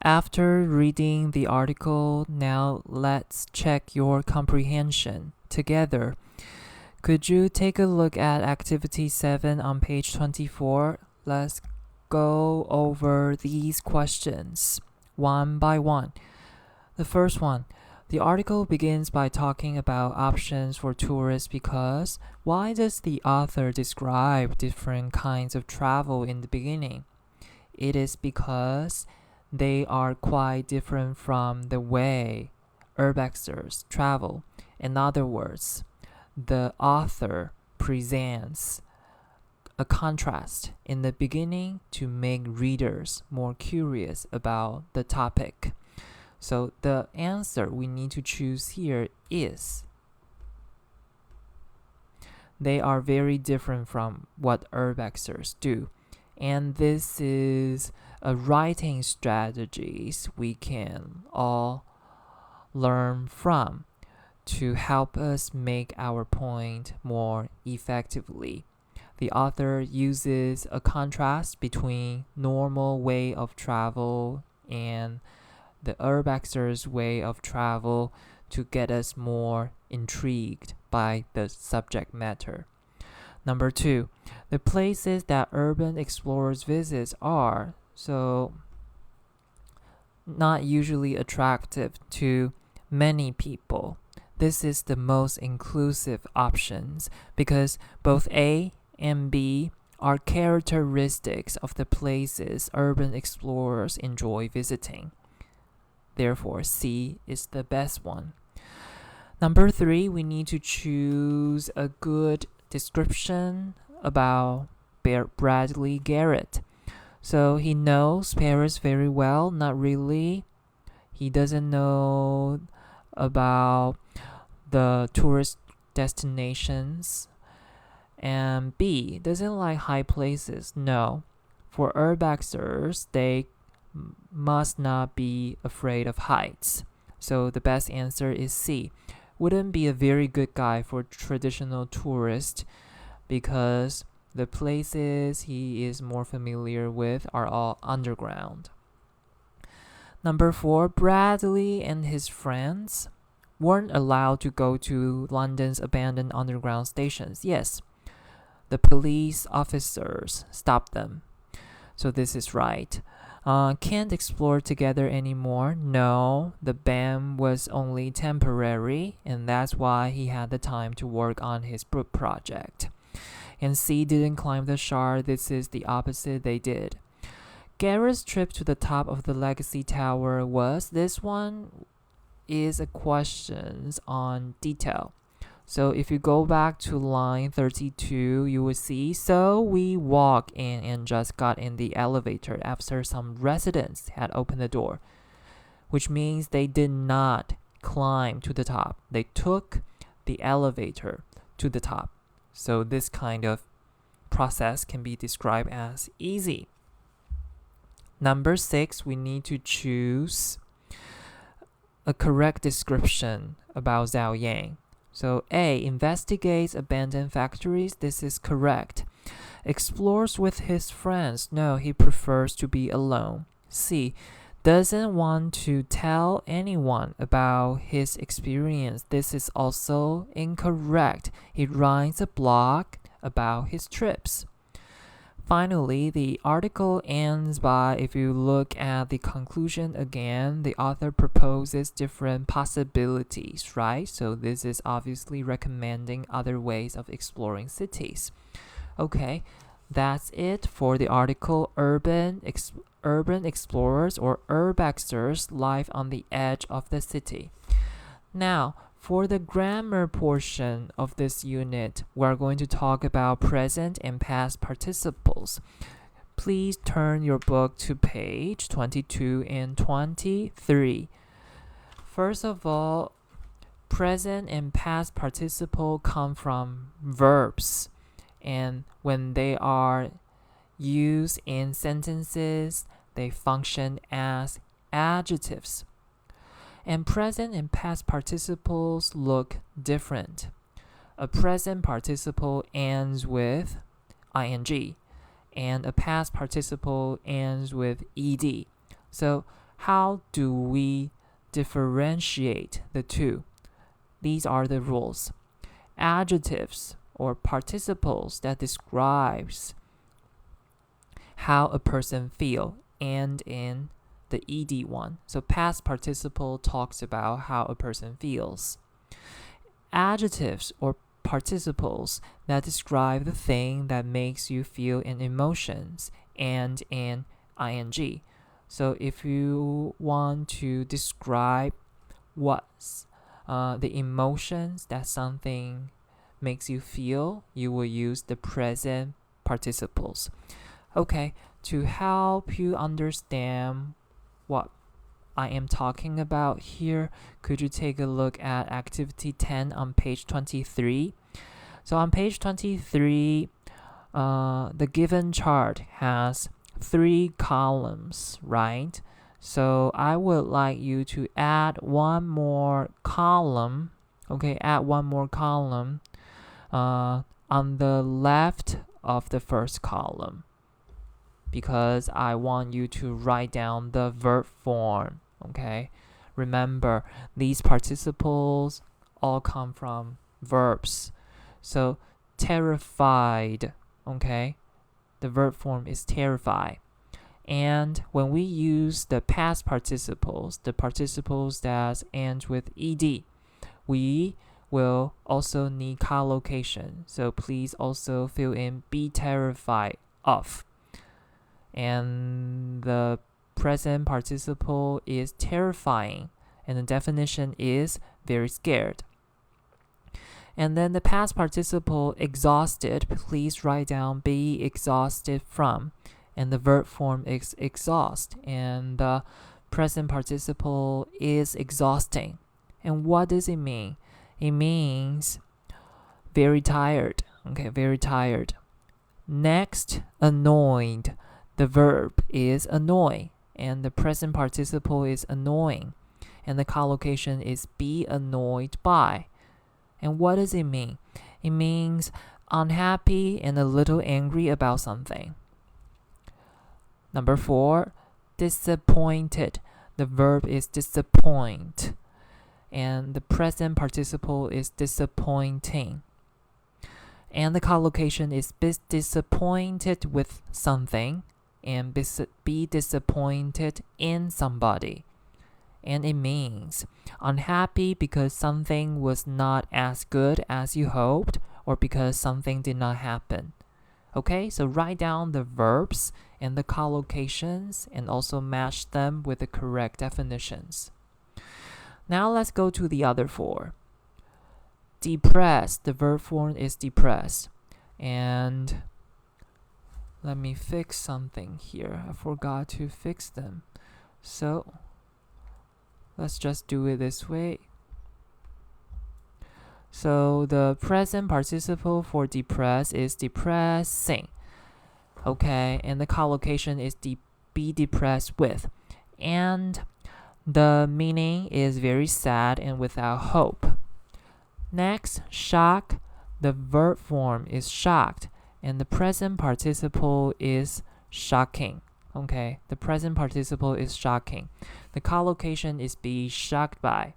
After reading the article, now let's check your comprehension together. Could you take a look at activity 7 on page 24? Let's go over these questions one by one. The first one, the article begins by talking about options for tourists because why does the author describe different kinds of travel in the beginning? It is because they are quite different from the way urbexers travel. In other words, the author presents a contrast in the beginning to make readers more curious about the topic. So the answer we need to choose here is they are very different from what urbexers do. And this is a writing strategies we can all learn from to help us make our point more effectively. The author uses a contrast between normal way of travel and the urbexer's way of travel to get us more intrigued by the subject matter. Number 2, the places that urban explorers visit are not usually attractive to many people. This is the most inclusive options because both A and B are characteristics of the places urban explorers enjoy visiting. Therefore, C is the best one. Number 3, we need to choose a good description about Bradley Garrett. So he knows Paris very well, not really. He doesn't know about the tourist destinations. And B, doesn't like high places. No. For urbexers, they must not be afraid of heights. So the best answer is C. Wouldn't be a very good guide for traditional tourists because the places he is more familiar with are all underground. Number 4, Bradley and his friends weren't allowed to go to London's abandoned underground stations. Yes, the police officers stopped them. So this is right. Can't explore together anymore. No, the ban was only temporary, and that's why he had the time to work on his book project. And C, didn't climb the shard. This is the opposite, they did. Garrett's trip to the top of the Legacy Tower was, this one is a question on detail. So if you go back to line 32, you will see, so we walked in and just got in the elevator after some residents had opened the door, which means they did not climb to the top. They took the elevator to the top. So this kind of process can be described as easy. Number 6, we need to choose a correct description about Zhao Yang. So A, investigates abandoned factories. This is correct. Explores with his friends. No, he prefers to be alone. C, doesn't want to tell anyone about his experience. This is also incorrect. He writes a blog about his trips. Finally, the article ends by, if you look at the conclusion again, the author proposes different possibilities, right? So this is obviously recommending other ways of exploring cities. Okay, that's it for the article Urban Explorers or Urbexers Life on the Edge of the City. Now, for the grammar portion of this unit, we're going to talk about present and past participles. Please turn your book to page 22 and 23. First of all, present and past participle come from verbs, and when they are used in sentences, they function as adjectives. And present and past participles look different. A present participle ends with ing, and a past participle ends with ed. So how do we differentiate the two? These are the rules. Adjectives or participles that describes how a person feel end in the ed one. So past participle talks about how a person feels. Adjectives or participles that describe the thing that makes you feel in emotions and in ing. So if you want to describe what's the emotions that something makes you feel, you will use the present participles. Okay, to help you understand what I am talking about here, could you take a look at activity 10 on page 23? So on page 23, the given chart has 3 columns, right? So I would like you to add one more column, okay, add one more column on the left of the first column, because I want you to write down the verb form, okay? Remember, these participles all come from verbs. So terrified, okay? The verb form is terrified. And when we use the past participles, the participles that end with ed, we will also need collocation. So please also fill in be terrified of. And the present participle is terrifying, and the definition is very scared. And then the past participle exhausted, please write down be exhausted from, and the verb form is exhaust, and the present participle is exhausting. And what does it mean? It means very tired, okay, very tired. Next, annoyed. The verb is annoy, and the present participle is annoying, and the collocation is be annoyed by. And what does it mean? It means unhappy and a little angry about something. Number 4, disappointed. The verb is disappoint, and the present participle is disappointing. And the collocation is be disappointed with something, and be disappointed in somebody. And it means unhappy because something was not as good as you hoped, or because something did not happen. Okay, so write down the verbs and the collocations and also match them with the correct definitions. Now let's go to the other 4. Depressed, the verb form is depressed. And let me fix something here. I forgot to fix them. So let's just do it this way. So the present participle for depressed is depressing. Okay, and the collocation is be depressed with. And the meaning is very sad and without hope. Next, shock. The verb form is shocked, and the present participle is shocking. Okay, the present participle is shocking. The collocation is be shocked by.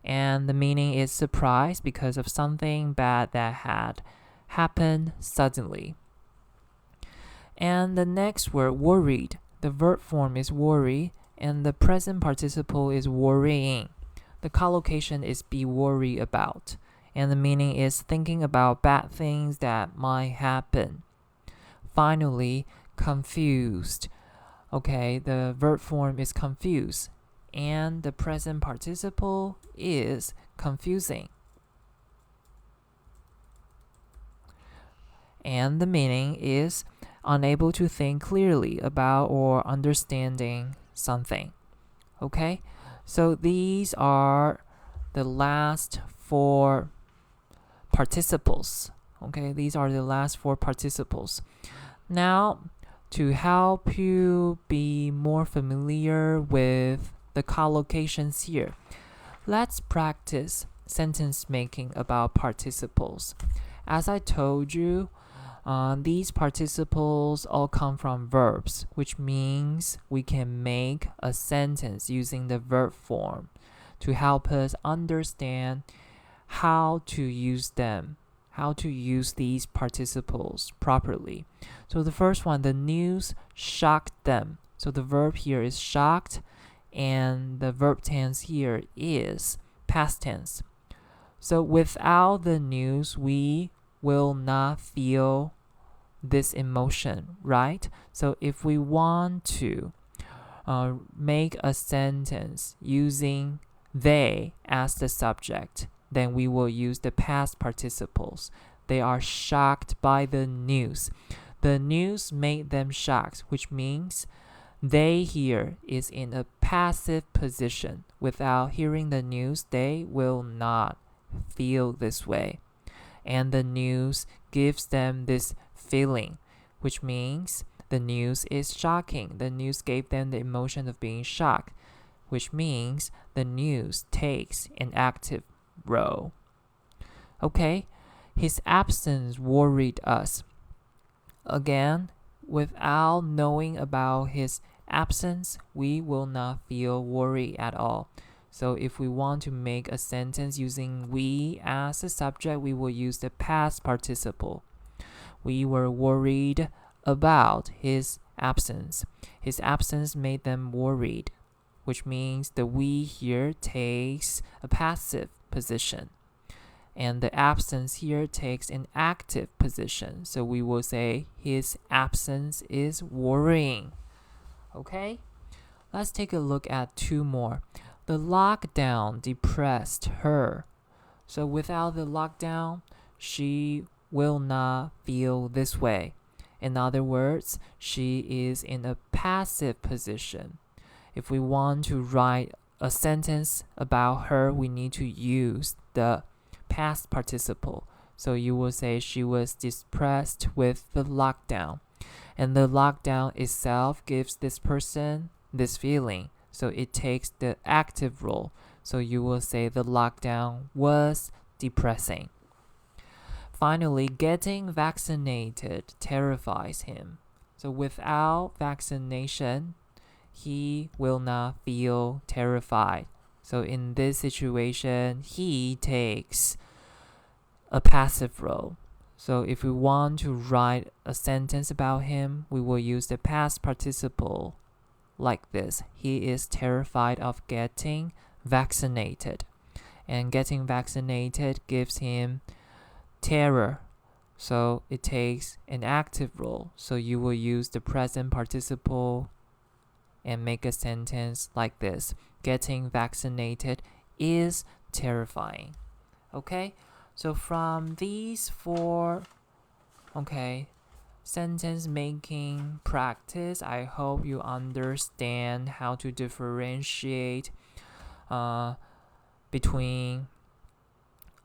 And the meaning is surprised because of something bad that had happened suddenly. And the next word, worried. The verb form is worry, and the present participle is worrying. The collocation is be worried about, and the meaning is thinking about bad things that might happen. Finally, confused. Okay, the verb form is confused, and the present participle is confusing. And the meaning is unable to think clearly about or understanding something. Okay, so these are the last 4 participles. Okay, these are the last 4 participles. Now, to help you be more familiar with the collocations here, let's practice sentence making about participles. As I told you, These participles all come from verbs, which means we can make a sentence using the verb form to help us understand how to use them, how to use these participles properly. So the first one, the news shocked them. So the verb here is shocked, and the verb tense here is past tense. So without the news, we will not feel this emotion, right? So if we want to make a sentence using they as the subject, then we will use the past participles. They are shocked by the news. The news made them shocked, which means they here is in a passive position. Without hearing the news, they will not feel this way. And the news gives them this feeling, which means the news is shocking. The news gave them the emotion of being shocked, which means the news takes an active role. Okay, his absence worried us. Again, without knowing about his absence, we will not feel worry at all. So if we want to make a sentence using we as a subject, we will use the past participle. We were worried about his absence. His absence made them worried, which means the we here takes a passive position. And the absence here takes an active position. So we will say his absence is worrying. Okay? Let's take a look at two more. The lockdown depressed her. So without the lockdown, she will not feel this way. In other words, she is in a passive position. If we want to write a sentence about her, we need to use the past participle. So you will say she was depressed with the lockdown. And the lockdown itself gives this person this feeling. So it takes the active role. So you will say the lockdown was depressing. Finally, getting vaccinated terrifies him. So without vaccination, he will not feel terrified. So in this situation, he takes a passive role. So if we want to write a sentence about him, we will use the past participle like this. He is terrified of getting vaccinated. And getting vaccinated gives him terror. So it takes an active role. So you will use the present participle and make a sentence like this. Getting vaccinated is terrifying. Okay? So from these four, sentence making practice, I hope you understand how to differentiate between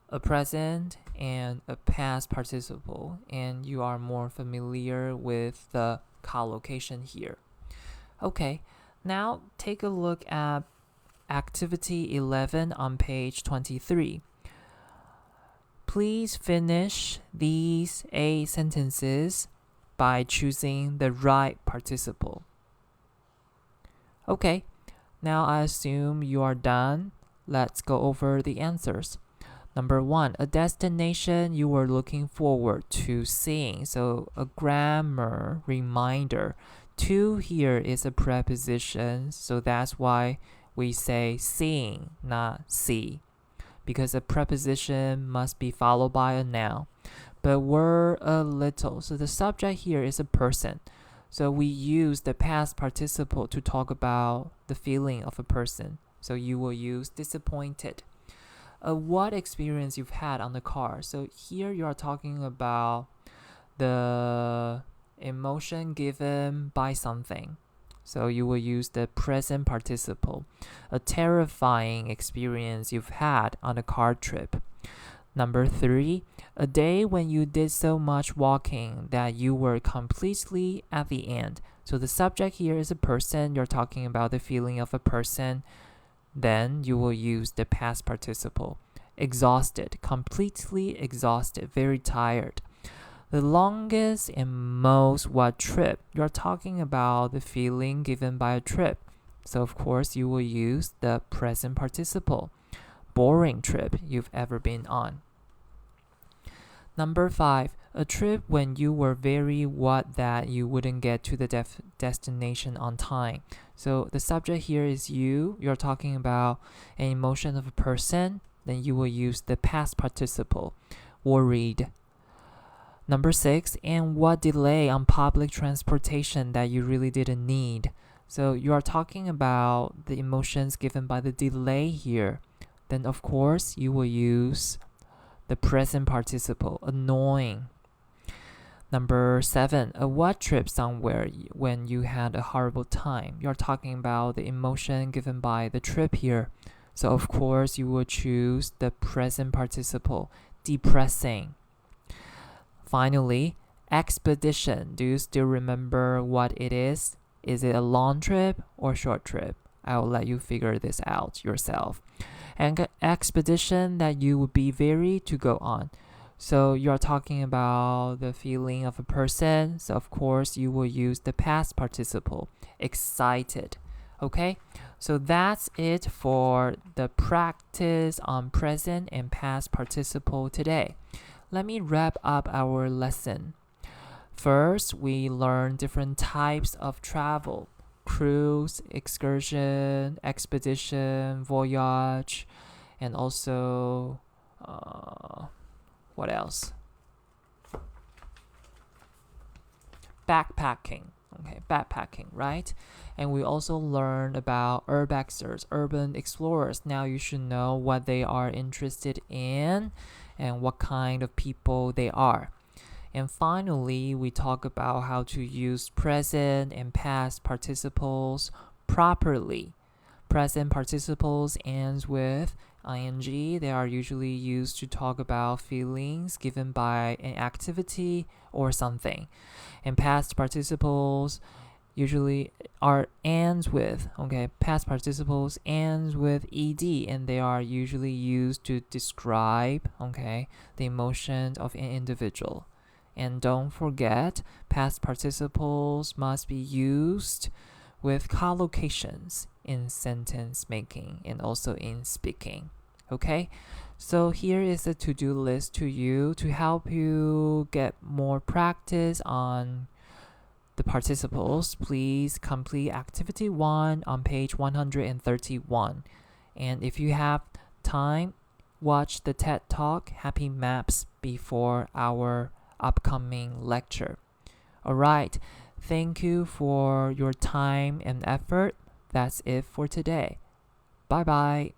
a present and a past participle, and you are more familiar with the collocation here. Okay, now take a look at activity 11 on page 23. Please finish these 8 sentences by choosing the right participle. Okay, now I assume you are done. Let's go over the answers. Number 1, a destination you were looking forward to seeing. So a grammar reminder. To here is a preposition, so that's why we say seeing, not see. Because a preposition must be followed by a noun. But were a little. So the subject here is a person. So we use the past participle to talk about the feeling of a person. So you will use disappointed. What experience you've had on the car. So here you are talking about the emotion given by something. So you will use the present participle. A terrifying experience you've had on a car trip. Number 3, a day when you did so much walking that you were completely at the end. So the subject here is a person. You're talking about the feeling of a person. Then you will use the past participle. Exhausted, completely exhausted, very tired. The longest and most what trip? You're talking about the feeling given by a trip. So of course you will use the present participle. Boring trip you've ever been on. Number 5, a trip when you were very what that you wouldn't get to the destination on time. So the subject here is you. You're talking about an emotion of a person. Then you will use the past participle. Worried. Number 6, and what delay on public transportation that you really didn't need. So you are talking about the emotions given by the delay here. Then of course you will use the present participle, annoying. Number 7, a what trip somewhere when you had a horrible time. You're talking about the emotion given by the trip here. So of course you will choose the present participle, depressing. Finally, expedition. Do you still remember what it is? Is it a long trip or short trip? I will let you figure this out yourself. And expedition that you would be very to go on. So you're talking about the feeling of a person. So of course you will use the past participle, excited. Okay, so that's it for the practice on present and past participle today. Let me wrap up our lesson. First, we learn different types of travel. Cruise, excursion, expedition, voyage, and also, what else? Backpacking. Okay, backpacking, right? And we also learned about urbexers, urban explorers. Now you should know what they are interested in and what kind of people they are. And finally, we talk about how to use present and past participles properly. Present participles ends with ing. They are usually used to talk about feelings given by an activity or something. And past participles usually ends with, past participles ends with ed, and they are usually used to describe, the emotions of an individual. And don't forget, past participles must be used with collocations in sentence making and also in speaking. Okay? So here is a to-do list to you to help you get more practice on the participles. Please complete activity 1 on page 131. And if you have time, watch the TED Talk Happy Maps before our upcoming lecture. Alright, thank you for your time and effort. That's it for today. Bye bye.